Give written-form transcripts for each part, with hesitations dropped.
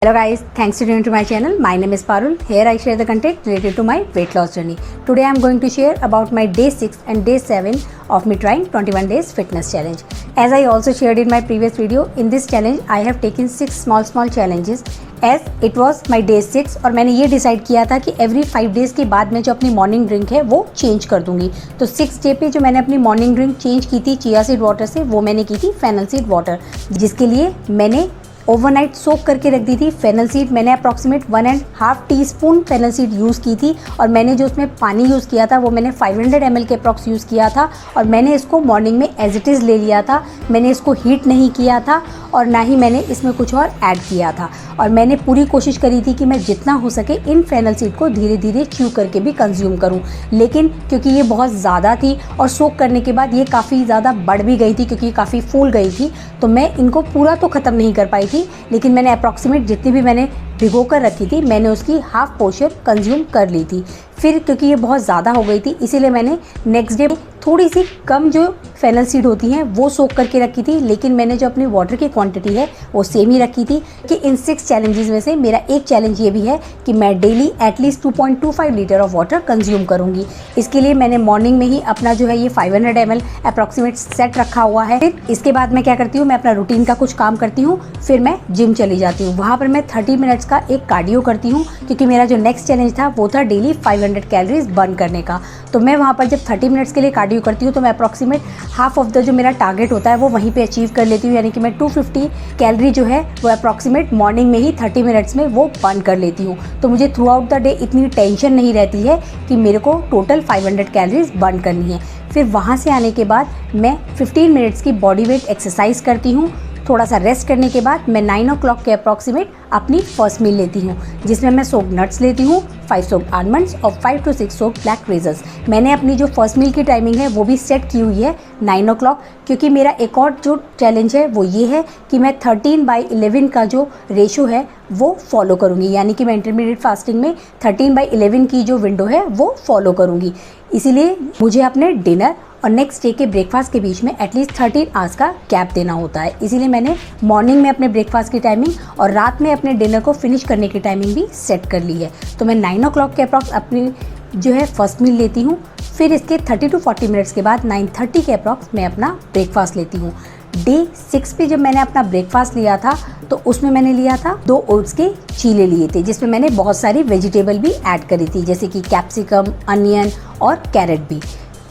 Hello guys, thanks for tuning to my channel. My name is Parul. Here I share the content related to my weight loss journey. Today I am going to share about my day 6 and day 7 of me trying 21 days fitness challenge. As I also shared in my previous video, in this challenge I have taken 6 small challenges as it was my day 6 और मैंने ये decide किया था कि every 5 days के बाद मैं जो अपनी मॉर्निंग ड्रिंक है वो चेंज कर दूंगी। तो 6 डे पे जो मैंने अपनी मॉर्निंग ड्रिंक चेंज की थी चिया सीड वाटर से, वो मैंने की थी फेनल सीड वाटर, जिसके लिए मैंने ओवरनाइट सोक करके रख दी थी। फेनल सीड मैंने approximate 1.5 teaspoon fennel seed use की थी और मैंने जो उसमें पानी यूज़ किया था वो मैंने 500 ml के अप्रॉक्स यूज़ किया था और मैंने इसको मॉर्निंग में एज इट इज़ ले लिया था। मैंने इसको हीट नहीं किया था और ना ही मैंने इसमें कुछ और ऐड किया था और मैंने पूरी कोशिश करी थी कि मैं जितना हो सके इन फेनल सीड को धीरे धीरे च्यू करके भी कंज्यूम करूं। लेकिन क्योंकि ये बहुत ज़्यादा थी और सोक करने के बाद ये काफ़ी ज़्यादा बढ़ भी गई थी क्योंकि काफ़ी फूल गई थी, तो मैं इनको पूरा तो ख़त्म नहीं कर पाई थी, लेकिन मैंने अप्रॉक्सीमेट जितनी भी मैंने भिगो कर रखी थी मैंने उसकी हाफ पोर्शन कंज्यूम कर ली थी। फिर क्योंकि ये बहुत ज़्यादा हो गई थी इसीलिए मैंने नेक्स्ट डे थोड़ी सी कम जो फेनल सीड होती हैं वो सोक करके रखी थी, लेकिन मैंने जो अपनी वाटर की क्वांटिटी है वो सेम ही रखी थी। कि इन 6 चैलेंजेस में से मेरा एक चैलेंज ये भी है कि मैं daily at least 2.25 litre of water consume करूँगी। इसके लिए मैंने मॉर्निंग में ही अपना जो है ये 500 ml अप्रॉक्सीमेट सेट रखा हुआ है। फिर इसके बाद मैं क्या करती हूँ, मैं अपना रूटीन का कुछ काम करती हूँ, फिर मैं जिम चली जाती हूँ। वहाँ पर मैं 30 मिनट्स का एक कार्डियो करती हूँ क्योंकि मेरा जो नेक्स्ट चैलेंज था वो था डेली 500 कैलोरीज बर्न करने का। तो मैं वहाँ पर जब 30 मिनट्स के लिए कार्डियो करती हूँ तो मैं अप्रॉक्सीमेट हाफ ऑफ द जो मेरा टारगेट होता है वो वहीं पे अचीव कर लेती हूँ, यानी कि मैं 250 कैलोरी जो है वो अप्रॉक्सीमेट मॉर्निंग में ही 30 मिनट्स में वो बर्न कर लेती हूँ। तो मुझे थ्रू आउट द डे इतनी टेंशन नहीं रहती है कि मेरे को टोटल 500 कैलोरीज बर्न करनी है। फिर वहाँ से आने के बाद मैं 15 मिनट्स की बॉडी वेट एक्सरसाइज करती हूँ। थोड़ा सा रेस्ट करने के बाद मैं 9 o'clock के अप्रॉक्सीमेट अपनी फर्स्ट मील लेती हूँ, जिसमें मैं सोक्ड नट्स लेती हूँ, 5 सोक्ड आलमंड्स और 5 to 6 सोक्ड ब्लैक रेजर्स। मैंने अपनी जो फर्स्ट मील की टाइमिंग है वो भी सेट की हुई है 9 o'clock, क्योंकि मेरा एक और जो चैलेंज है वो ये है कि मैं 13/11 का जो रेशो है वो फॉलो करूँगी, यानी कि मैं इंटरमीडिएट फास्टिंग में 13/11 की जो विंडो है वो फॉलो करूँगी। इसीलिए मुझे अपने डिनर और नेक्स्ट डे के ब्रेकफास्ट के बीच में एटलीस्ट 13 आवर्स का गैप देना होता है। इसीलिए मैंने मॉर्निंग में अपने ब्रेकफास्ट की टाइमिंग और रात में अपने डिनर को फिनिश करने की टाइमिंग भी सेट कर ली है। तो मैं 9 o'clock के अप्रॉक्स अपनी जो है फर्स्ट मील लेती हूँ। फिर इसके 30 to 40 मिनट्स के बाद 9:30 के अप्रॉक्स मैं अपना ब्रेकफास्ट लेती हूँ। डे 6 पे जब मैंने अपना ब्रेकफास्ट लिया था तो उसमें मैंने लिया था 2 ओट्स के चीले लिए थे, जिसमें मैंने बहुत सारी वेजिटेबल भी ऐड करी थी, जैसे कि कैप्सिकम, अनियन और कैरेट भी।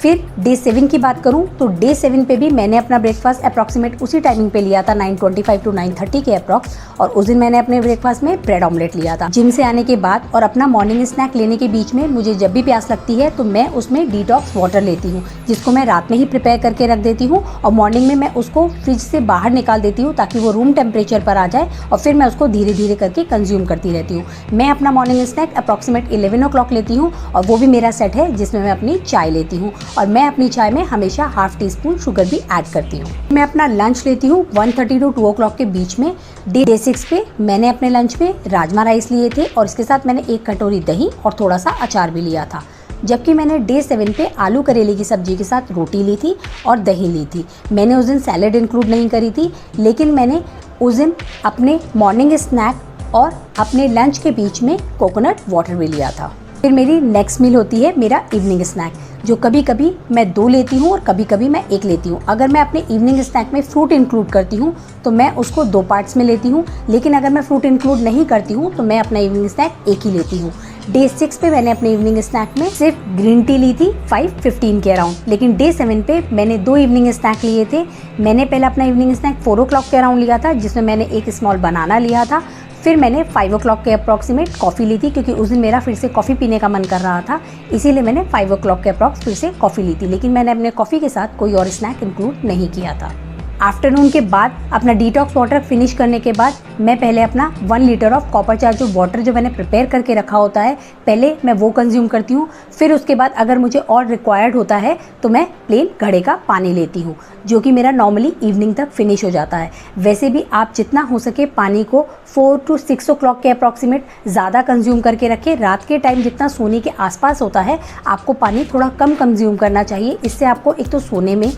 फिर डे 7 की बात करूं तो डे 7 पे भी मैंने अपना ब्रेकफास्ट अप्रॉक्सीमेट उसी टाइमिंग पे लिया था 9:25 to 9:30 के अप्रॉक्स, और उस दिन मैंने अपने ब्रेकफास्ट में ब्रेड ऑमलेट लिया था। जिम से आने के बाद और अपना मॉर्निंग स्नैक लेने के बीच में मुझे जब भी प्यास लगती है तो मैं उसमें डिटॉक्स वाटर लेती हूँ, जिसको मैं रात में ही प्रिपेयर करके रख देती हूँ और मॉर्निंग में मैं उसको फ्रिज से बाहर निकाल देती हूँ ताकि वो रूम टेम्परेचर पर आ जाए और फिर मैं उसको धीरे धीरे करके कंज्यूम करती रहती हूँ। मैं अपना मॉर्निंग स्नैक अप्रॉक्सीमेट 11 o'clock लेती हूँ और वो भी मेरा सेट है जिसमें मैं अपनी चाय लेती हूँ, और मैं अपनी चाय में हमेशा हाफ टीस्पून शुगर भी ऐड करती हूँ। मैं अपना लंच लेती हूँ 1:30 to 2 o'clock के बीच में। डे 6 पे मैंने अपने लंच में राजमा राइस लिए थे और इसके साथ मैंने 1 कटोरी दही और थोड़ा सा अचार भी लिया था, जबकि मैंने डे 7 पे आलू करेले की सब्जी के साथ रोटी ली थी और दही ली थी। मैंने उस दिन सैलेड इंक्लूड नहीं करी थी, लेकिन मैंने उस दिन अपने मॉर्निंग स्नैक और अपने लंच के बीच में कोकोनट वाटर भी लिया था। फिर मेरी नेक्स्ट मील होती है मेरा इवनिंग स्नैक, जो कभी कभी मैं 2 लेती हूँ और कभी कभी मैं 1 लेती हूँ। अगर मैं अपने इवनिंग स्नैक में फ्रूट इंक्लूड करती हूँ तो मैं उसको 2 पार्ट्स में लेती हूँ, लेकिन अगर मैं फ्रूट इंक्लूड नहीं करती हूँ तो मैं अपना इवनिंग स्नैक 1 ही लेती हूँ। डे 6 पे मैंने अपने इवनिंग स्नैक में सिर्फ ग्रीन टी ली थी 5:15 के अराउंड, लेकिन डे 7 पे मैंने 2 इवनिंग स्नैक लिए थे। मैंने पहले अपना इवनिंग स्नैक 4 o'clock के अराउंड लिया था, जिसमें मैंने एक स्मॉल बनाना लिया था। फिर मैंने 5 o'clock के अप्रॉक्सीमेट कॉफ़ी ली थी, क्योंकि उस दिन मेरा फिर से कॉफ़ी पीने का मन कर रहा था, इसीलिए मैंने 5 o'clock के अप्रॉक्स फिर से कॉफ़ी ली थी, लेकिन मैंने अपने कॉफ़ी के साथ कोई और स्नैक इंक्लूड नहीं किया था। आफ्टरनून के बाद अपना डिटॉक्स वाटर फिनिश करने के बाद मैं पहले अपना 1 लीटर ऑफ कॉपर चार्ज जो वाटर जो मैंने प्रिपेयर करके रखा होता है पहले मैं वो कंज्यूम करती हूँ। फिर उसके बाद अगर मुझे और रिक्वायर्ड होता है तो मैं प्लेन घड़े का पानी लेती हूँ, जो कि मेरा नॉर्मली इवनिंग तक फिनिश हो जाता है। वैसे भी आप जितना हो सके पानी को 4 to 6 o'clock के अप्रॉक्सीमेट ज़्यादा कंज्यूम करके रखें। रात के टाइम जितना सोने के आसपास होता है आपको पानी थोड़ा कम कंज्यूम करना चाहिए। इससे आपको एक तो सोने में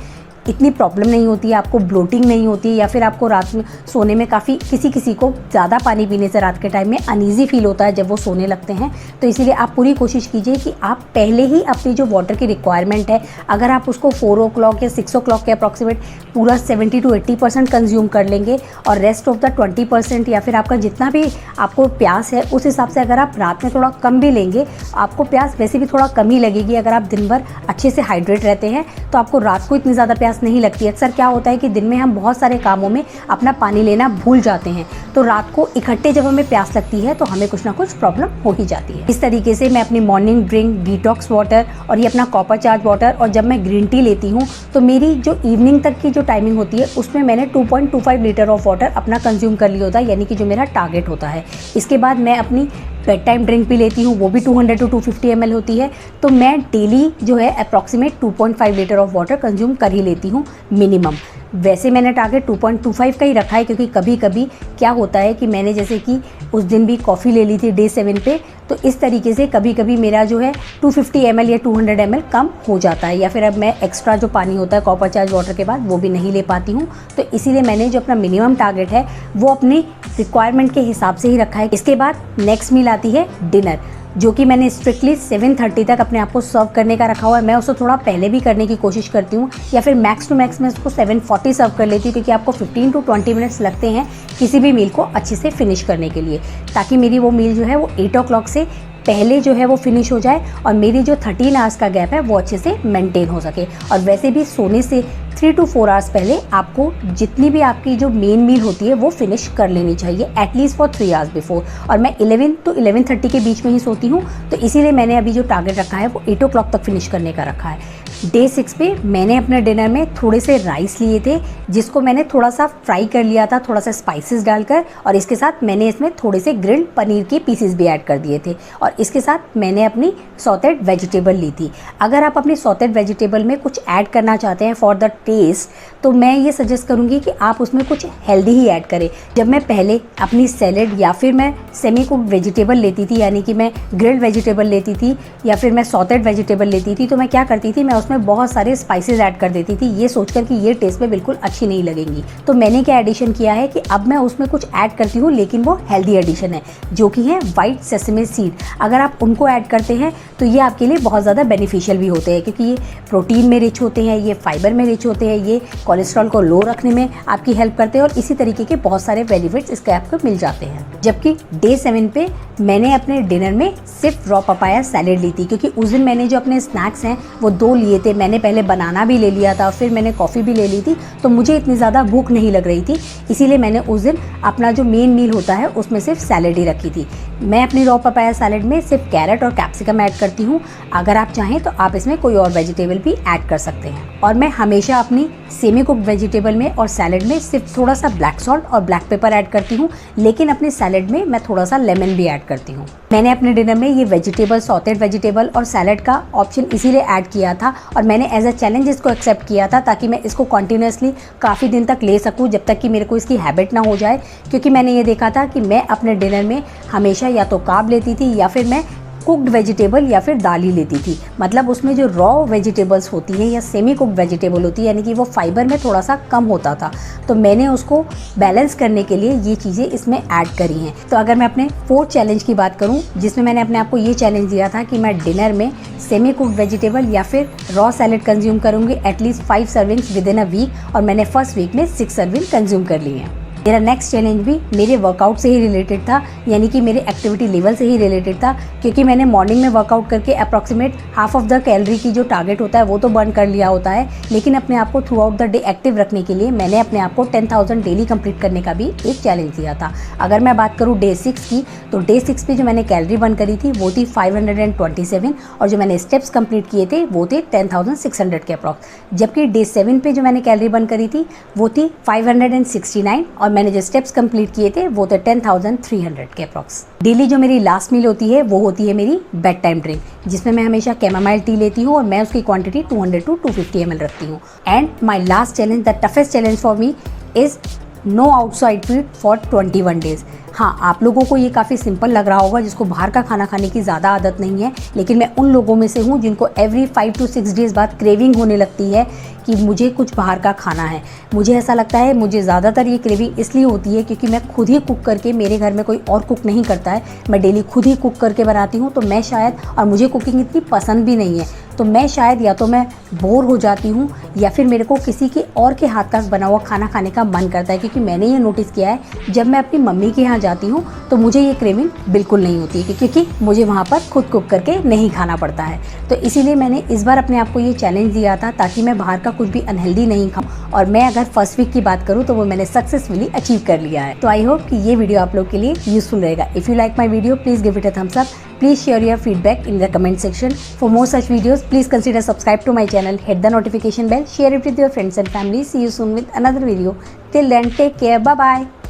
इतनी प्रॉब्लम नहीं होती है, आपको ब्लोटिंग नहीं होती है, या फिर आपको रात में सोने में काफ़ी किसी को ज़्यादा पानी पीने से रात के टाइम में अनईजी फील होता है जब वो सोने लगते हैं। तो इसीलिए आप पूरी कोशिश कीजिए कि आप पहले ही अपनी जो वाटर की रिक्वायरमेंट है, अगर आप उसको 4 o'clock या 6 o'clock के अप्रॉक्सीमेट पूरा 70 to 80% कंज्यूम कर लेंगे, और रेस्ट ऑफ द 20% या फिर आपका जितना भी आपको प्यास है उस हिसाब से अगर आप रात में थोड़ा कम भी लेंगे, आपको प्यास वैसे भी थोड़ा कम ही लगेगी। अगर आप दिन भर अच्छे से हाइड्रेट रहते हैं तो आपको रात को इतनी ज़्यादा प्यास नहीं लगती। अक्सर क्या होता है कि दिन में हम बहुत सारे कामों में अपना पानी लेना भूल जाते हैं, तो रात को इकट्ठे जब हमें प्यास लगती है तो हमें कुछ ना कुछ प्रॉब्लम हो ही जाती है। इस तरीके से मैं अपनी मॉर्निंग ड्रिंक, डिटॉक्स वाटर और ये अपना कॉपर चार्ज वाटर, और जब मैं ग्रीन टी लेती हूँ तो मेरी जो इवनिंग तक की जो टाइमिंग होती है उसमें मैंने 2.25 लीटर ऑफ वाटर अपना कंज्यूम कर लिया होता है, यानी कि जो मेरा टारगेट होता है। इसके बाद मैं अपनी बेड टाइम ड्रिंक भी लेती हूँ, वो भी 200 to 250 ml होती है। तो मैं डेली जो है approximate 2.5 litre of water consume कर ही लेती हूँ मिनिमम। वैसे मैंने टारगेट 2.25 का ही रखा है, क्योंकि कभी कभी क्या होता है कि मैंने जैसे कि उस दिन भी कॉफ़ी ले ली थी डे 7 पे, तो इस तरीके से कभी कभी मेरा जो है 250 ml या 200 ml कम हो जाता है, या फिर अब मैं एक्स्ट्रा जो पानी होता है कॉपर चार्ज वाटर के बाद वो भी नहीं ले पाती हूँ। तो इसीलिए मैंने जो अपना मिनिमम टारगेट है वो अपनी रिक्वायरमेंट के हिसाब से ही रखा है। इसके बाद नेक्स्ट मील आती है डिनर, जो कि मैंने स्ट्रिक्टली 7:30 तक अपने आप को सर्व करने का रखा हुआ है। मैं उसको थोड़ा पहले भी करने की कोशिश करती हूँ, या फिर मैक्स टू मैक्स मैं उसको 7:40 सर्व कर लेती हूँ, क्योंकि आपको 15 to 20 मिनट्स लगते हैं किसी भी मील को अच्छे से फिनिश करने के लिए, ताकि मेरी वो मील जो है वो 8 o'clock से पहले जो है वो फिनिश हो जाए और मेरी जो 13 आवर्स का गैप है वो अच्छे से मेंटेन हो सके। और वैसे भी सोने से 3 to 4 आवर्स पहले आपको जितनी भी आपकी जो मेन मील होती है वो फिनिश कर लेनी चाहिए, एटलीस्ट फॉर 3 आवर्स बिफोर। और मैं 11 to 11:30 के बीच में ही सोती हूँ, तो इसीलिए मैंने अभी जो टारगेट रखा है वो 8 o'clock तक फिनिश करने का रखा है। डे 6 पे मैंने अपने डिनर में थोड़े से राइस लिए थे, जिसको मैंने थोड़ा सा फ्राई कर लिया था, थोड़ा सा स्पाइसेस डालकर, और इसके साथ मैंने इसमें थोड़े से ग्रिल्ड पनीर के पीसेस भी ऐड कर दिए थे, और इसके साथ मैंने अपनी सॉटेड वेजिटेबल ली थी। अगर आप अपनी सॉटेड वेजिटेबल में कुछ ऐड करना चाहते हैं फॉर द टेस्ट, तो मैं ये सजेस्ट करूँगी कि आप उसमें कुछ हेल्दी ही ऐड करें। जब मैं पहले अपनी सैलेड या फिर मैं सेमी कुक्ड वेजिटेबल लेती थी, यानी कि मैं ग्रिल्ड वेजिटेबल लेती थी या फिर मैं सॉटेड वेजिटेबल लेती थी, तो मैं क्या करती थी, मैं उसमें बहुत सारे स्पाइसेस ऐड कर देती थी, ये सोचकर कि ये टेस्ट में बिल्कुल अच्छी नहीं लगेंगी। तो मैंने क्या एडिशन किया है कि अब मैं उसमें कुछ ऐड करती हूँ, लेकिन वो हेल्दी एडिशन है, जो कि है वाइट सेसमे सीड। अगर आप उनको ऐड करते हैं तो ये आपके लिए बहुत ज़्यादा बेनिफिशियल भी होते हैं, क्योंकि ये प्रोटीन में रिच होते हैं, ये फाइबर में रिच होते हैं, ये कोलेस्ट्रॉल को लो रखने में आपकी हेल्प करते हैं, और इसी तरीके के बहुत सारे बेनिफिट्स इसके आपको मिल जाते हैं। जबकि डे 7 पे मैंने अपने डिनर में सिर्फ रॉ पपाया सैलेड ली थी, क्योंकि उस दिन मैंने जो अपने स्नैक्स हैं वो 2 लिए थे। मैंने पहले बनाना भी ले लिया था, फिर मैंने कॉफ़ी भी ले ली थी, तो मुझे इतनी ज़्यादा भूख नहीं लग रही थी, इसीलिए मैंने उस दिन अपना जो मेन मील होता है उसमें सिर्फ सैलेड ही रखी थी। मैं अपनी रॉ पपाया सैलेड में सिर्फ कैरेट और कैप्सिकम ऐड करती हूँ। अगर आप चाहें तो आप इसमें कोई और वेजिटेबल भी ऐड कर सकते हैं। और मैं हमेशा अपनी सेमी कुक्ड वेजिटेबल में और सैलेड में सिर्फ थोड़ा सा ब्लैक सॉल्ट और ब्लैक पेपर ऐड करती हूँ, लेकिन अपने सैलेड में मैं थोड़ा सा लेमन भी ऐड करती हूँ। मैंने अपने डिनर में ये वेजिटेबल, सॉटेड वेजिटेबल और सैलेड का ऑप्शन इसीलिए ऐड किया था, और मैंने एज अ चैलेंज इसको एक्सेप्ट किया था, ताकि मैं इसको कॉन्टिन्यूसली काफ़ी दिन तक ले सकूँ, जब तक कि मेरे को इसकी हैबिट ना हो जाए। क्योंकि मैंने ये देखा था कि मैं अपने डिनर में हमेशा या तो कार्ब लेती थी या फिर मैं कुक्ड वेजिटेबल या फिर दाल ही लेती थी। मतलब उसमें जो रॉ वेजिटेबल्स होती हैं या सेमी कुक्ड वेजिटेबल होती है, यानी कि वो फाइबर में थोड़ा सा कम होता था, तो मैंने उसको बैलेंस करने के लिए ये चीज़ें इसमें ऐड करी हैं। तो अगर मैं अपने 4th चैलेंज की बात करूं, जिसमें मैंने अपने आप को ये चैलेंज दिया था कि मैं डिनर में सेमी कुक्ड वेजिटेबल या फिर रॉ सैलेड कंज्यूम करूँगी at least 5 servings within a week, और मैंने फर्स्ट वीक में 6 सर्विंग कंज्यूम कर ली हैं। मेरा नेक्स्ट चैलेंज भी मेरे वर्कआउट से ही रिलेटेड था, यानी कि मेरे एक्टिविटी लेवल से ही रिलेटेड था, क्योंकि मैंने मॉर्निंग में वर्कआउट करके approximate half of the calorie की जो टारगेट होता है वो तो बर्न कर लिया होता है, लेकिन अपने आप को through out the day active रखने के लिए मैंने अपने आप को 10,000 डेली कंप्लीट करने का भी एक चैलेंज दिया था। अगर मैं बात करूँ डे 6 की, तो डे 6 पे जो मैंने कैलोरी बर्न करी थी वो थी 527, और जो मैंने स्टेप्स कंप्लीट किए थे वो थे 10,600 के अप्रॉक्स। जबकि डे 7 पे जो मैंने कैलोरी बर्न करी थी वो थी 569, और मैंने जो स्टेप्स कंप्लीट किए थे वो थे 10,300 के अप्रॉक्स। डेली जो मेरी लास्ट मील होती है वो होती है मेरी बेड टाइम ड्रिंक, जिसमें मैं हमेशा कैमोमाइल टी लेती हूँ, और मैं उसकी क्वांटिटी 200 to 250 ml रखती हूँ। And my last challenge, the toughest challenge for me is no outside food for 21 days. हाँ, आप लोगों को ये काफ़ी सिंपल लग रहा होगा, जिसको बाहर का खाना खाने की ज़्यादा आदत नहीं है, लेकिन मैं उन लोगों में से हूँ जिनको एवरी 5 to 6 डेज़ बाद क्रेविंग होने लगती है कि मुझे कुछ बाहर का खाना है। मुझे ऐसा लगता है, मुझे ज़्यादातर ये क्रेविंग इसलिए होती है क्योंकि मैं खुद ही कुक करके, मेरे घर में कोई और कुक नहीं करता है, मैं डेली खुद ही कुक करके बनाती हूँ, तो मैं शायद, और मुझे कुकिंग इतनी पसंद भी नहीं है, तो मैं शायद या तो मैं बोर हो जाती हूँ या फिर मेरे को किसी के और के हाथ का बना हुआ खाना खाने का मन करता है। क्योंकि मैंने ये नोटिस किया है, जब मैं अपनी मम्मी के यहाँ जाती हूँ तो मुझे ये क्रेविंग बिल्कुल नहीं होती है, क्योंकि मुझे वहाँ पर खुद कुक करके नहीं खाना पड़ता है। तो इसीलिए मैंने इस बार अपने आप को ये चैलेंज दिया था ताकि मैं बाहर का कुछ भी अनहेल्दी नहीं खाऊं। और मैं अगर फर्स्ट वीक की बात करूँ तो वो मैंने सक्सेसफुली अचीव कर लिया है। तो आई होप कि ये वीडियो आप लोग के लिए यूजफुल रहेगा। If you like my video, please give it a thumbs up. Please share your feedback in the comment section. For more such videos, please consider subscribe to my channel, hit the notification bell, share it with your friends and family. See you soon with another video. Till then, take care. Bye bye.